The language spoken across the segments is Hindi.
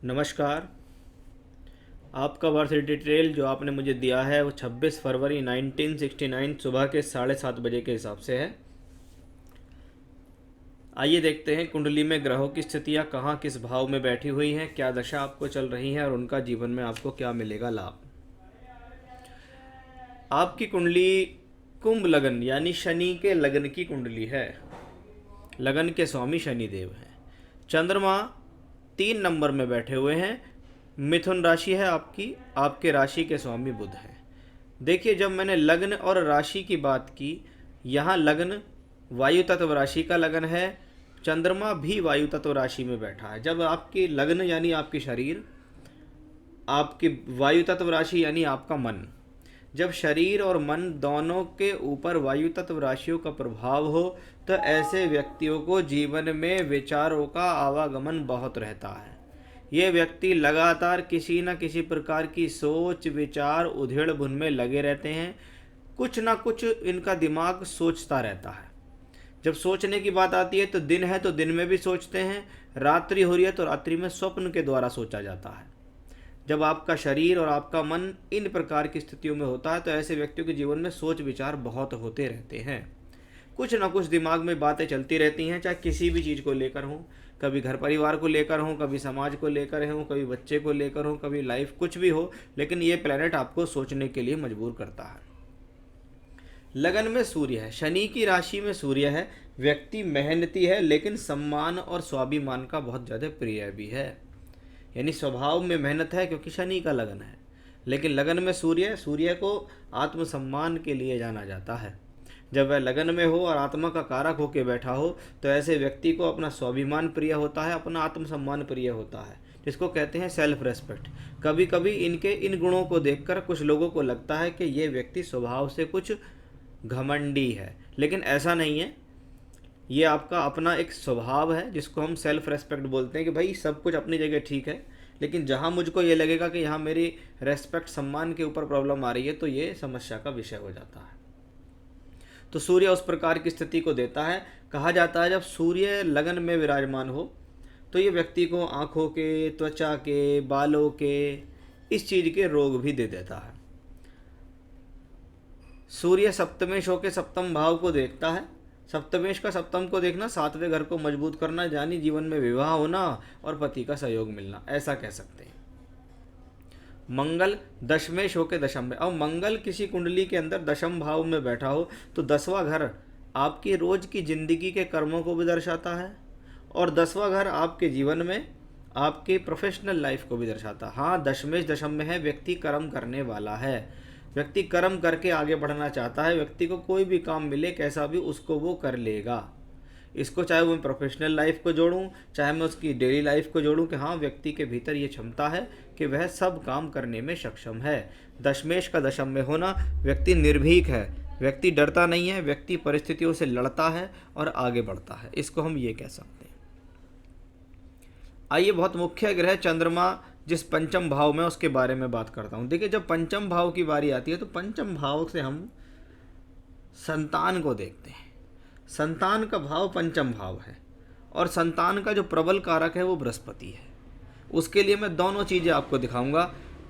नमस्कार। आपका बर्थ डिटेल जो आपने मुझे दिया है वो 26 फरवरी 1969 सुबह के 7:30 बजे के हिसाब से है। आइए देखते हैं कुंडली में ग्रहों की स्थितियाँ कहाँ किस भाव में बैठी हुई हैं, क्या दशा आपको चल रही है और उनका जीवन में आपको क्या मिलेगा लाभ। आपकी कुंडली कुंभ लगन यानी शनि के लगन की कुंडली है। लगन के स्वामी शनि देव हैं। चंद्रमा 3 नंबर में बैठे हुए हैं। मिथुन राशि है आपकी, आपके राशि के स्वामी बुध हैं। देखिए, जब मैंने लग्न और राशि की बात की, यहाँ लग्न वायु तत्व राशि का लगन है। चंद्रमा भी वायु तत्व राशि में बैठा है। जब आपकी लग्न यानी आपकी शरीर, आपकी वायु तत्व राशि यानी आपका मन, जब शरीर और मन दोनों के ऊपर वायु तत्व राशियों का प्रभाव हो तो ऐसे व्यक्तियों को जीवन में विचारों का आवागमन बहुत रहता है। ये व्यक्ति लगातार किसी न किसी प्रकार की सोच विचार उधेड़ बुन में लगे रहते हैं। कुछ ना कुछ इनका दिमाग सोचता रहता है। जब सोचने की बात आती है तो दिन है तो दिन में भी सोचते हैं, रात्रि हो रही है तो रात्रि में स्वप्न के द्वारा सोचा जाता है। जब आपका शरीर और आपका मन इन प्रकार की स्थितियों में होता है तो ऐसे व्यक्तियों के जीवन में सोच विचार बहुत होते रहते हैं। कुछ ना कुछ दिमाग में बातें चलती रहती हैं, चाहे किसी भी चीज़ को लेकर हों। कभी घर परिवार को लेकर हों, कभी समाज को लेकर हों, कभी बच्चे को लेकर हों, कभी लाइफ, कुछ भी हो, लेकिन ये प्लेनेट आपको सोचने के लिए मजबूर करता है। लगन में सूर्य है, शनि की राशि में सूर्य है। व्यक्ति मेहनती है लेकिन सम्मान और स्वाभिमान का बहुत ज़्यादा प्रिय भी है। यानी स्वभाव में मेहनत है क्योंकि शनि का लगन है, लेकिन लगन में सूर्य को आत्मसम्मान के लिए जाना जाता है। जब वह लगन में हो और आत्मा का कारक होकर बैठा हो तो ऐसे व्यक्ति को अपना स्वाभिमान प्रिय होता है, अपना आत्मसम्मान प्रिय होता है, जिसको कहते हैं सेल्फ रेस्पेक्ट। कभी कभी इनके इन गुणों को देखकर कुछ लोगों को लगता है कि ये व्यक्ति स्वभाव से कुछ घमंडी है, लेकिन ऐसा नहीं है। ये आपका अपना एक स्वभाव है जिसको हम सेल्फ रेस्पेक्ट बोलते हैं कि भाई सब कुछ अपनी जगह ठीक है, लेकिन जहाँ मुझको ये लगेगा कि यहाँ मेरी रेस्पेक्ट सम्मान के ऊपर प्रॉब्लम आ रही है तो ये समस्या का विषय हो जाता है। तो सूर्य उस प्रकार की स्थिति को देता है। कहा जाता है जब सूर्य लगन में विराजमान हो तो ये व्यक्ति को आँखों के, त्वचा के, बालों के, इस चीज़ के रोग भी दे देता है। सूर्य सप्तमेश होकर सप्तम भाव को देखता है। सप्तमेश का सप्तम को देखना, 7वें घर को मजबूत करना, यानी जीवन में विवाह होना और पति का सहयोग मिलना, ऐसा कह सकते हैं। मंगल दशमेश होकर दशम में, और मंगल किसी कुंडली के अंदर दशम भाव में बैठा हो तो 10वां घर आपकी रोज की जिंदगी के कर्मों को भी दर्शाता है और 10वां घर आपके जीवन में आपके प्रोफेशनल लाइफ को भी दर्शाता है। हाँ, दशमेश दशम में है, व्यक्ति कर्म करने वाला है, व्यक्ति कर्म करके आगे बढ़ना चाहता है। व्यक्ति को कोई भी काम मिले कैसा भी, उसको वो कर लेगा। इसको चाहे वो मैं प्रोफेशनल लाइफ को जोड़ूं, चाहे मैं उसकी डेली लाइफ को जोड़ूं कि हाँ, व्यक्ति के भीतर ये क्षमता है कि वह सब काम करने में सक्षम है। दशमेश का दशम में होना, व्यक्ति निर्भीक है, व्यक्ति डरता नहीं है, व्यक्ति परिस्थितियों से लड़ता है और आगे बढ़ता है, इसको हम ये कह सकते हैं। आइए, बहुत मुख्य ग्रह चंद्रमा जिस पंचम भाव में, उसके बारे में बात करता हूँ। देखिए, जब पंचम भाव की बारी आती है तो पंचम भाव से हम संतान को देखते हैं। संतान का भाव पंचम भाव है और संतान का जो प्रबल कारक है वो बृहस्पति है। उसके लिए मैं दोनों चीज़ें आपको दिखाऊंगा।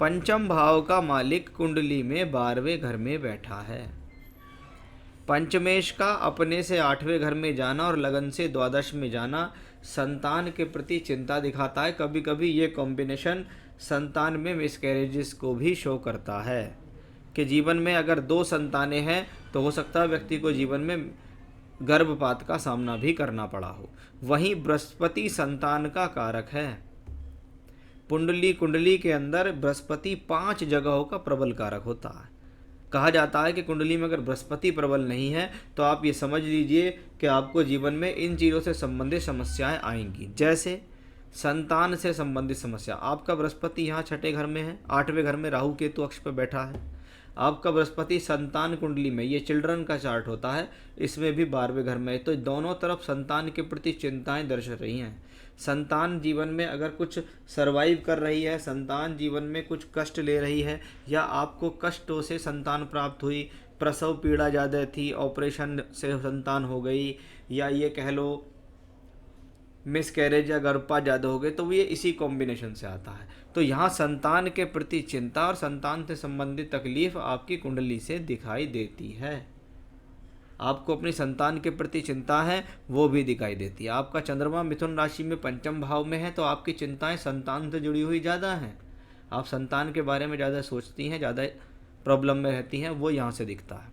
पंचम भाव का मालिक कुंडली में 12वें घर में बैठा है। पंचमेश का अपने से 8वें घर में जाना और लगन से द्वादश में जाना संतान के प्रति चिंता दिखाता है। कभी कभी ये कॉम्बिनेशन संतान में मिसकैरेजेस को भी शो करता है कि जीवन में अगर 2 संतानें हैं तो हो सकता है व्यक्ति को जीवन में गर्भपात का सामना भी करना पड़ा हो। वहीं बृहस्पति संतान का कारक है। कुंडली के अंदर बृहस्पति 5 जगहों का प्रबल कारक होता है। कहा जाता है कि कुंडली में अगर बृहस्पति प्रबल नहीं है तो आप ये समझ लीजिए कि आपको जीवन में इन चीज़ों से संबंधित समस्याएं आएंगी। जैसे संतान से संबंधित समस्या, आपका बृहस्पति यहाँ 6ठे घर में है, 8वें घर में राहु केतु अक्ष पर बैठा है। आपका बृहस्पति संतान कुंडली में, ये चिल्ड्रन का चार्ट होता है, इसमें भी 12वें घर में है, तो दोनों तरफ संतान के प्रति चिंताएं दर्शा रही हैं। संतान जीवन में अगर कुछ सरवाइव कर रही है, संतान जीवन में कुछ कष्ट ले रही है, या आपको कष्टों से संतान प्राप्त हुई, प्रसव पीड़ा ज़्यादा थी, ऑपरेशन से संतान हो गई, या ये कह लो मिसकैरेज या गर्भपात ज़्यादा हो गए तो ये इसी कॉम्बिनेशन से आता है। तो यहाँ संतान के प्रति चिंता और संतान से संबंधित तकलीफ आपकी कुंडली से दिखाई देती है। आपको अपनी संतान के प्रति चिंता है वो भी दिखाई देती है। आपका चंद्रमा मिथुन राशि में पंचम भाव में है तो आपकी चिंताएं संतान से जुड़ी हुई ज़्यादा हैं। आप संतान के बारे में ज़्यादा सोचती हैं, ज़्यादा प्रॉब्लम में रहती हैं, वो यहाँ से दिखता है।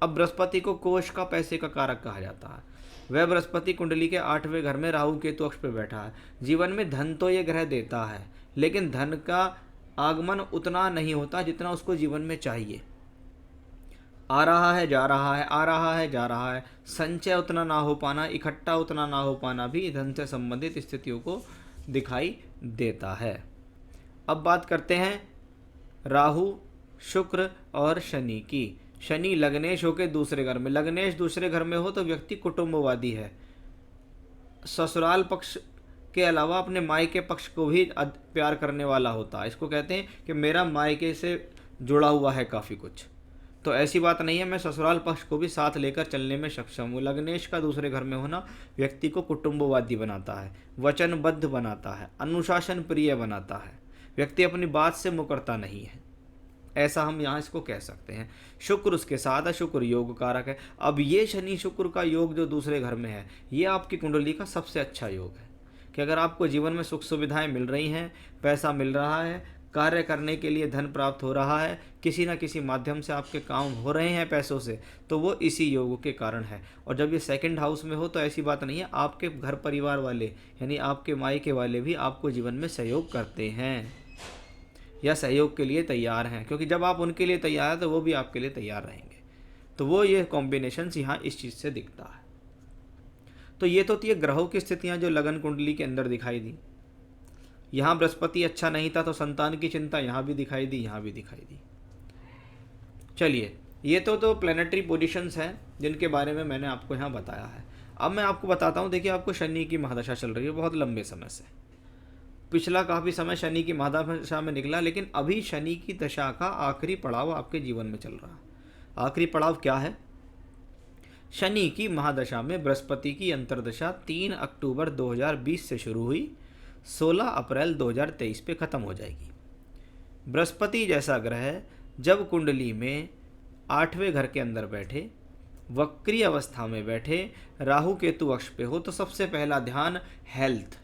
अब बृहस्पति को कोष का, पैसे का कारक कहा जाता है। वह बृहस्पति कुंडली के 8वें घर में राहु केतु अक्ष पर बैठा है। जीवन में धन तो ये ग्रह देता है, लेकिन धन का आगमन उतना नहीं होता जितना उसको जीवन में चाहिए। आ रहा है जा रहा है, आ रहा है जा रहा है। संचय उतना ना हो पाना, इकट्ठा उतना ना हो पाना भी धन से संबंधित स्थितियों को दिखाई देता है। अब बात करते हैं राहु, शुक्र और शनि की। शनि लग्नेश होकर दूसरे घर में, लग्नेश दूसरे घर में हो तो व्यक्ति कुटुंबवादी है। ससुराल पक्ष के अलावा अपने मायके पक्ष को भी प्यार करने वाला होता है। इसको कहते हैं कि मेरा मायके से जुड़ा हुआ है काफ़ी कुछ। तो ऐसी बात नहीं है, मैं ससुराल पक्ष को भी साथ लेकर चलने में सक्षम हूँ। लग्नेश का दूसरे घर में होना व्यक्ति को कुटुंबवादी बनाता है, वचनबद्ध बनाता है, अनुशासन प्रिय बनाता है। व्यक्ति अपनी बात से मुकरता नहीं है, ऐसा हम यहाँ इसको कह सकते हैं। शुक्र उसके साथ है, शुक्र योग कारक है। अब ये शनि शुक्र का योग जो दूसरे घर में है, ये आपकी कुंडली का सबसे अच्छा योग है कि अगर आपको जीवन में सुख सुविधाएं मिल रही हैं, पैसा मिल रहा है, कार्य करने के लिए धन प्राप्त हो रहा है, किसी न किसी माध्यम से आपके काम हो रहे हैं पैसों से, तो वो इसी योग के कारण है। और जब ये सेकंड हाउस में हो तो ऐसी बात नहीं है, आपके घर परिवार वाले यानी आपके मायके वाले भी आपको जीवन में सहयोग करते हैं या सहयोग के लिए तैयार हैं, क्योंकि जब आप उनके लिए तैयार हैं तो वो भी आपके लिए तैयार रहेंगे। तो वो ये कॉम्बिनेशंस यहाँ इस चीज़ से दिखता है। तो ये तो थी ग्रहों की स्थितियाँ जो लगन कुंडली के अंदर दिखाई दी। यहाँ बृहस्पति अच्छा नहीं था तो संतान की चिंता यहाँ भी दिखाई दी, यहाँ भी दिखाई दी। चलिए, ये तो प्लैनेटरी पोजीशंस हैं जिनके बारे में मैंने आपको यहाँ बताया है। अब मैं आपको बताता हूँ। देखिए, आपको शनि की महादशा चल रही है बहुत लंबे समय से। पिछला काफ़ी समय शनि की महादशा में निकला, लेकिन अभी शनि की दशा का आखिरी पड़ाव आपके जीवन में चल रहा है। आखिरी पड़ाव क्या है? शनि की महादशा में बृहस्पति की अंतर्दशा 3 अक्टूबर 2020 से शुरू हुई, 16 अप्रैल 2023 पे ख़त्म हो जाएगी। बृहस्पति जैसा ग्रह जब कुंडली में 8वें घर के अंदर बैठे, वक्री अवस्था में बैठे, राहु केतु अक्ष पे हो, तो सबसे पहला ध्यान हेल्थ,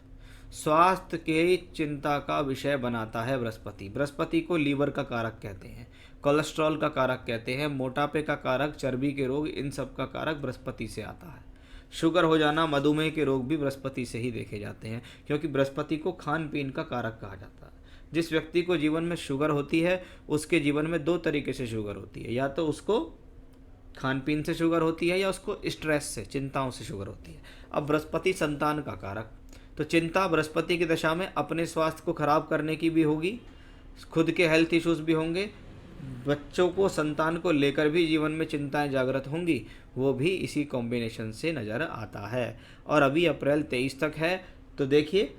स्वास्थ्य के चिंता का विषय बनाता है बृहस्पति। बृहस्पति को लीवर का कारक कहते हैं, कोलेस्ट्रॉल का कारक कहते हैं, मोटापे का कारक, चर्बी के रोग, इन सब का कारक बृहस्पति से आता है। शुगर हो जाना, मधुमेह के रोग भी बृहस्पति से ही देखे जाते हैं, क्योंकि बृहस्पति को खान पीन का कारक कहा जाता है। जिस व्यक्ति को जीवन में शुगर होती है, उसके जीवन में 2 तरीके से शुगर होती है। या तो उसको खान पीन से शुगर होती है, या उसको स्ट्रेस से, चिंताओं से शुगर होती है। अब बृहस्पति संतान का कारक, तो चिंता बृहस्पति की दशा में अपने स्वास्थ्य को खराब करने की भी होगी, खुद के हेल्थ इश्यूज भी होंगे, बच्चों को, संतान को लेकर भी जीवन में चिंताएं जागृत होंगी, वो भी इसी कॉम्बिनेशन से नज़र आता है। और अभी अप्रैल 23 तक है। तो देखिए,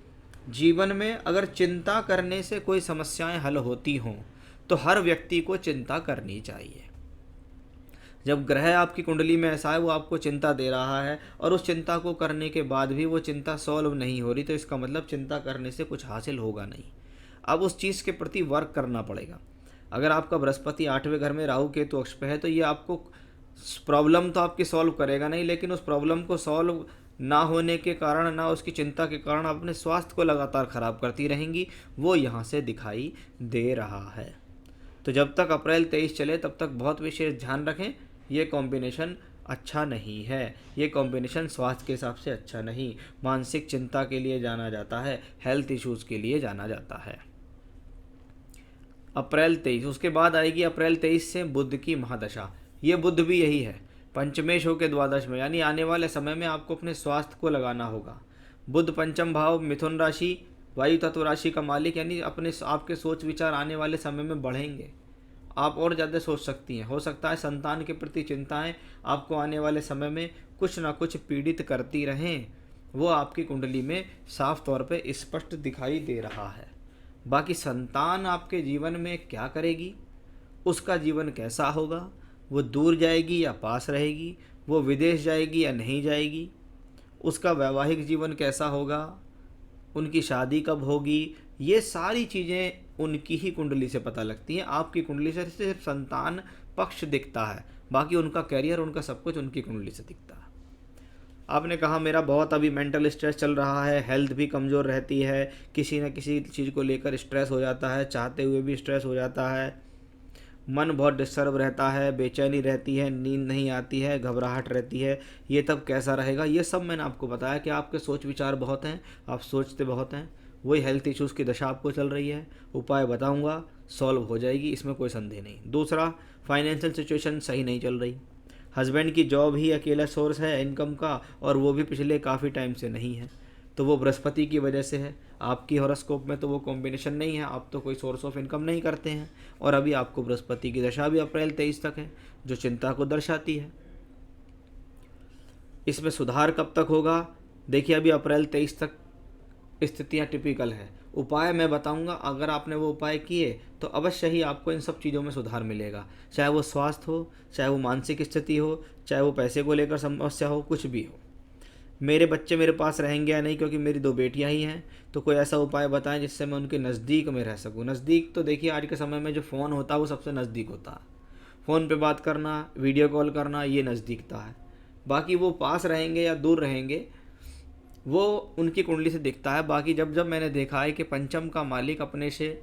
जीवन में अगर चिंता करने से कोई समस्याएं हल होती हों तो हर व्यक्ति को चिंता करनी चाहिए। जब ग्रह आपकी कुंडली में ऐसा है, वो आपको चिंता दे रहा है और उस चिंता को करने के बाद भी वो चिंता सॉल्व नहीं हो रही, तो इसका मतलब चिंता करने से कुछ हासिल होगा नहीं। अब उस चीज़ के प्रति वर्क करना पड़ेगा। अगर आपका बृहस्पति 8वें घर में राहु केतु अक्ष पे है, तो ये आपको प्रॉब्लम तो आपकी सॉल्व करेगा नहीं, लेकिन उस प्रॉब्लम को सॉल्व ना होने के कारण, ना उसकी चिंता के कारण आप अपने स्वास्थ्य को लगातार ख़राब करती रहेंगी, वो यहाँ से दिखाई दे रहा है। तो जब तक अप्रैल 23 चले तब तक बहुत विशेष ध्यान रखें, ये कॉम्बिनेशन अच्छा नहीं है। ये कॉम्बिनेशन स्वास्थ्य के हिसाब से अच्छा नहीं, मानसिक चिंता के लिए जाना जाता है, हेल्थ इश्यूज़ के लिए जाना जाता है। अप्रैल 23, उसके बाद आएगी अप्रैल 23 से बुध की महादशा। ये बुध भी यही है, पंचमेश होकर द्वादश में, यानी आने वाले समय में आपको अपने स्वास्थ्य को लगाना होगा। बुध पंचम भाव, मिथुन राशि, वायु तत्व राशि का मालिक, यानी आपके सोच विचार आने वाले समय में बढ़ेंगे। आप और ज़्यादा सोच सकती हैं। हो सकता है संतान के प्रति चिंताएं आपको आने वाले समय में कुछ ना कुछ पीड़ित करती रहें, वो आपकी कुंडली में साफ तौर पे स्पष्ट दिखाई दे रहा है। बाकी संतान आपके जीवन में क्या करेगी, उसका जीवन कैसा होगा, वो दूर जाएगी या पास रहेगी, वो विदेश जाएगी या नहीं जाएगी, उसका वैवाहिक जीवन कैसा होगा, उनकी शादी कब होगी, ये सारी चीज़ें उनकी ही कुंडली से पता लगती हैं। आपकी कुंडली से सिर्फ संतान पक्ष दिखता है, बाकी उनका कैरियर, उनका सब कुछ उनकी कुंडली से दिखता है। आपने कहा मेरा बहुत अभी मेंटल स्ट्रेस चल रहा है, हेल्थ भी कमज़ोर रहती है, किसी न किसी चीज़ को लेकर स्ट्रेस हो जाता है, चाहते हुए भी स्ट्रेस हो जाता है, मन बहुत डिस्टर्ब रहता है, बेचैनी रहती है, नींद नहीं आती है, घबराहट रहती है, ये तब कैसा रहेगा। ये सब मैंने आपको बताया कि आपके सोच विचार बहुत हैं, आप सोचते बहुत हैं, वही हेल्थ इश्यूज़ की दशा आपको चल रही है। उपाय बताऊंगा, सॉल्व हो जाएगी, इसमें कोई संदेह नहीं। दूसरा, फाइनेंशियल सिचुएशन सही नहीं चल रही, हस्बैंड की जॉब ही अकेला सोर्स है इनकम का, और वो भी पिछले काफ़ी टाइम से नहीं है, तो वो बृहस्पति की वजह से है। आपकी हॉरोस्कोप में तो वो कॉम्बिनेशन नहीं है, आप तो कोई सोर्स ऑफ इनकम नहीं करते हैं, और अभी आपको बृहस्पति की दशा भी अप्रैल 23 तक है, जो चिंता को दर्शाती है। इसमें सुधार कब तक होगा? देखिए, अभी अप्रैल 23 तक स्थितियाँ टिपिकल है। उपाय मैं बताऊंगा, अगर आपने वो उपाय किए तो अवश्य ही आपको इन सब चीज़ों में सुधार मिलेगा, चाहे वो स्वास्थ्य हो, चाहे वो मानसिक स्थिति हो, चाहे वो पैसे को लेकर समस्या हो, कुछ भी हो। मेरे बच्चे मेरे पास रहेंगे या नहीं, क्योंकि मेरी 2 बेटियां ही हैं, तो कोई ऐसा उपाय बताएं जिससे मैं उनके नज़दीक में रह सकूं। नज़दीक तो देखिए, आज के समय में जो फ़ोन होता है वो सबसे नज़दीक होता है। फ़ोन पे बात करना, वीडियो कॉल करना, ये नज़दीकता है। बाकी वो पास रहेंगे या दूर रहेंगे, वो उनकी कुंडली से दिखता है। बाकी जब जब मैंने देखा है कि पंचम का मालिक अपने से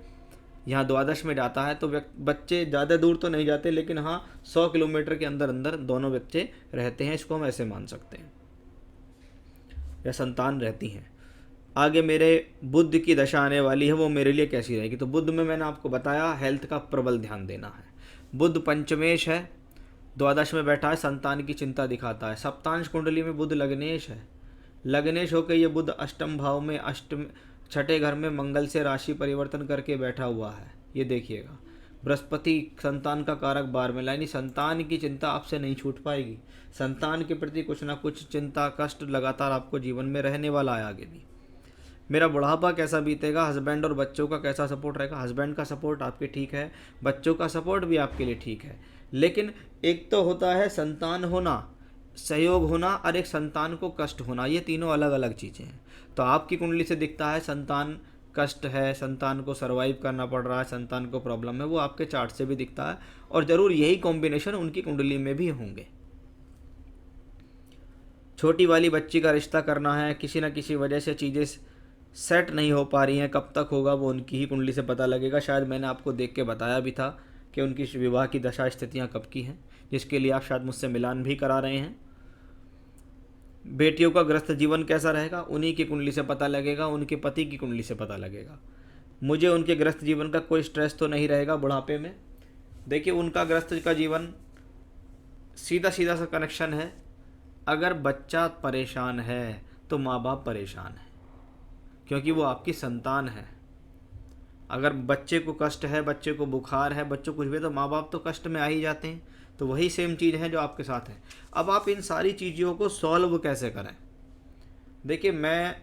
यहाँ द्वादश में जाता है, तो बच्चे ज़्यादा दूर तो नहीं जाते, लेकिन हाँ 100 किलोमीटर के अंदर अंदर दोनों बच्चे रहते हैं, इसको हम ऐसे मान सकते हैं, या संतान रहती हैं। आगे मेरे बुध की दशा आने वाली है, वो मेरे लिए कैसी रहेगी? तो बुध में मैंने आपको बताया हेल्थ का प्रबल ध्यान देना है। बुध पंचमेश है, द्वादश में बैठा है, संतान की चिंता दिखाता है। सप्तांश कुंडली में बुध लग्नेश है, लग्नेश होकर ये बुध अष्टम भाव में, अष्टम छठे घर में मंगल से राशि परिवर्तन करके बैठा हुआ है। ये देखिएगा, बृहस्पति संतान का कारक 12 में, यानी संतान की चिंता आपसे नहीं छूट पाएगी। संतान के प्रति कुछ ना कुछ चिंता, कष्ट लगातार आपको जीवन में रहने वाला है आगे भी। मेरा बुढ़ापा कैसा बीतेगा, हस्बैंड और बच्चों का कैसा सपोर्ट रहेगा? हस्बैंड का सपोर्ट आपके ठीक है, बच्चों का सपोर्ट भी आपके लिए ठीक है, लेकिन एक तो होता है संतान होना, सहयोग होना, और एक संतान को कष्ट होना, ये तीनों अलग अलग चीज़ें हैं। तो आपकी कुंडली से दिखता है संतान कष्ट है, संतान को सरवाइव करना पड़ रहा है, संतान को प्रॉब्लम है, वो आपके चार्ट से भी दिखता है, और ज़रूर यही कॉम्बिनेशन उनकी कुंडली में भी होंगे। छोटी वाली बच्ची का रिश्ता करना है, किसी न किसी वजह से चीज़ें सेट नहीं हो पा रही हैं, कब तक होगा वो उनकी ही कुंडली से पता लगेगा। शायद मैंने आपको देख के बताया भी था कि उनकी विवाह की दशा स्थितियाँ कब की हैं, जिसके लिए आप शायद मुझसे मिलान भी करा रहे हैं। बेटियों का ग्रस्त जीवन कैसा रहेगा, उन्हीं की कुंडली से पता लगेगा, उनके पति की कुंडली से पता लगेगा। मुझे उनके ग्रस्त जीवन का कोई स्ट्रेस तो नहीं रहेगा बुढ़ापे में। देखिए, उनका ग्रस्त का जीवन सीधा सीधा सा कनेक्शन है, अगर बच्चा परेशान है तो माँ बाप परेशान है, क्योंकि वो आपकी संतान है। अगर बच्चे को कष्ट है, बच्चे को बुखार है, बच्चों कुछ भी, तो माँ बाप तो कष्ट में आ ही जाते हैं। तो वही सेम चीज़ है जो आपके साथ है। अब आप इन सारी चीज़ों को सॉल्व कैसे करें? देखिए, मैं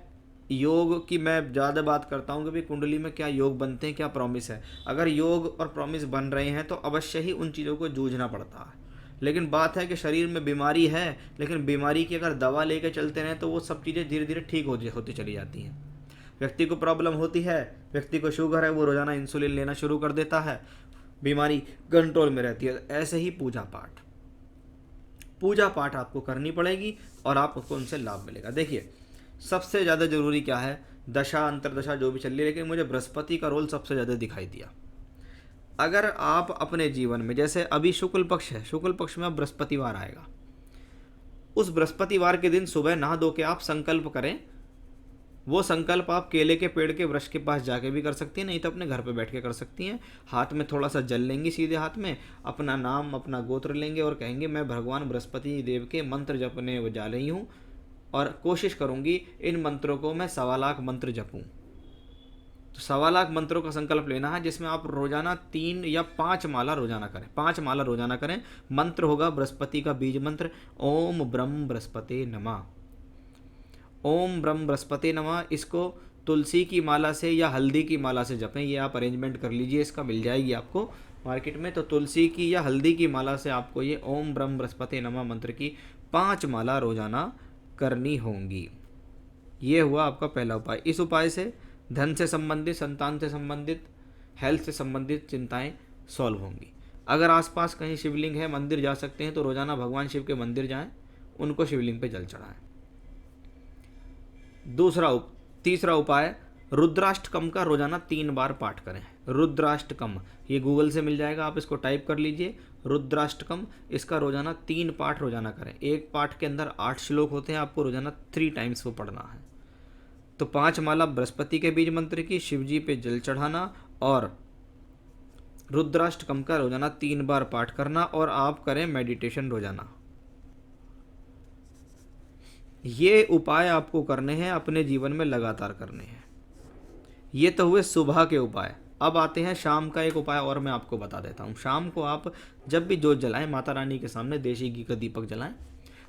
योग की मैं ज़्यादा बात करता हूँ कि भाई कुंडली में क्या योग बनते हैं, क्या प्रॉमिस है। अगर योग और प्रॉमिस बन रहे हैं तो अवश्य ही उन चीज़ों को जूझना पड़ता है। लेकिन बात है कि शरीर में बीमारी है, लेकिन बीमारी की अगर दवा लेके चलते रहें तो वो सब चीज़ें धीरे धीरे ठीक होती चली जाती हैं। व्यक्ति को प्रॉब्लम होती है, व्यक्ति को शुगर है, वो रोज़ाना इंसुलिन लेना शुरू कर देता है, बीमारी कंट्रोल में रहती है। ऐसे ही पूजा पाठ आपको करनी पड़ेगी और आपको उनसे लाभ मिलेगा। देखिए, सबसे ज़्यादा ज़रूरी क्या है, दशा अंतरदशा जो भी चल रही है, लेकिन मुझे बृहस्पति का रोल सबसे ज़्यादा दिखाई दिया। अगर आप अपने जीवन में, जैसे अभी शुक्ल पक्ष है, शुक्ल पक्ष में अब बृहस्पतिवार आएगा, उस बृहस्पतिवार के दिन सुबह नहा धो के आप संकल्प करें। वो संकल्प आप केले के पेड़ के वृक्ष के पास जाके भी कर सकती हैं, नहीं तो अपने घर पे बैठ के कर सकती हैं। हाथ में थोड़ा सा जल लेंगी, सीधे हाथ में अपना नाम, अपना गोत्र लेंगे और कहेंगे मैं भगवान बृहस्पति देव के मंत्र जपने जा रही हूँ, और कोशिश करूँगी इन मंत्रों को मैं 1.25 लाख मंत्र जपूँ। तो 1.25 लाख मंत्रों का संकल्प लेना है, जिसमें आप रोजाना 3 या 5 माला रोजाना करें। 5 माला रोजाना करें। मंत्र होगा बृहस्पति का बीज मंत्र, ओम ब्रह्म बृहस्पति नमः। ओम ब्रह्म बृहस्पति नमः, इसको तुलसी की माला से या हल्दी की माला से जपें। ये आप अरेंजमेंट कर लीजिए, इसका मिल जाएगी आपको मार्केट में। तो तुलसी की या हल्दी की माला से आपको ये ओम ब्रह्म बृहस्पति नमः मंत्र की 5 माला रोजाना करनी होंगी। ये हुआ आपका पहला उपाय। इस उपाय से धन से संबंधित, संतान से संबंधित, हेल्थ से संबंधित चिंताएं सॉल्व होंगी। अगर आसपास कहीं शिवलिंग है, मंदिर जा सकते हैं, तो रोजाना भगवान शिव के मंदिर जाएं, उनको शिवलिंग पे जल चढ़ाएं। तीसरा उपाय, रुद्राष्टकम का रोजाना 3 बार पाठ करें। रुद्राष्टकम, ये गूगल से मिल जाएगा, आप इसको टाइप कर लीजिए, रुद्राष्टकम। इसका रोजाना 3 पाठ रोजाना करें। एक पाठ के अंदर 8 श्लोक होते हैं, आपको रोजाना 3 टाइम्स वो पढ़ना है। तो 5 माला बृहस्पति के बीज मंत्र की, शिवजी पे जल चढ़ाना और रुद्राष्टकम का रोजाना 3 बार पाठ करना, और आप करें मेडिटेशन रोजाना। ये उपाय आपको करने हैं, अपने जीवन में लगातार करने हैं। ये तो हुए सुबह के उपाय। अब आते हैं शाम का एक उपाय, और मैं आपको बता देता हूँ। शाम को आप जब भी जोत जलाएं, माता रानी के सामने देशी घी का दीपक जलाएं,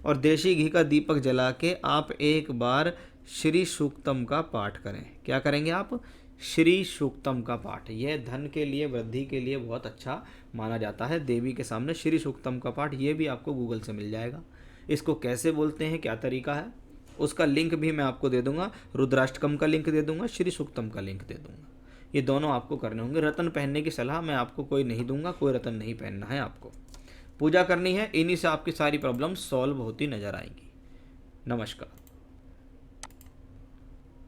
और देशी घी का दीपक जला के आप एक बार श्री सूक्तम का पाठ करें। क्या करेंगे आप? श्री सूक्तम का पाठ। यह धन के लिए, वृद्धि के लिए बहुत अच्छा माना जाता है। देवी के सामने श्री सूक्तम का पाठ, ये भी आपको गूगल से मिल जाएगा। इसको कैसे बोलते हैं, क्या तरीका है, उसका लिंक भी मैं आपको दे दूंगा। रुद्राष्टकम का लिंक दे दूंगा, श्री सूक्तम का लिंक दे दूंगा। ये दोनों आपको करने होंगे। रतन पहनने की सलाह मैं आपको कोई नहीं दूंगा, कोई रतन नहीं पहनना है आपको। पूजा करनी है, इन्हीं से आपकी सारी प्रॉब्लम सॉल्व होती नजर आएंगी। नमस्कार।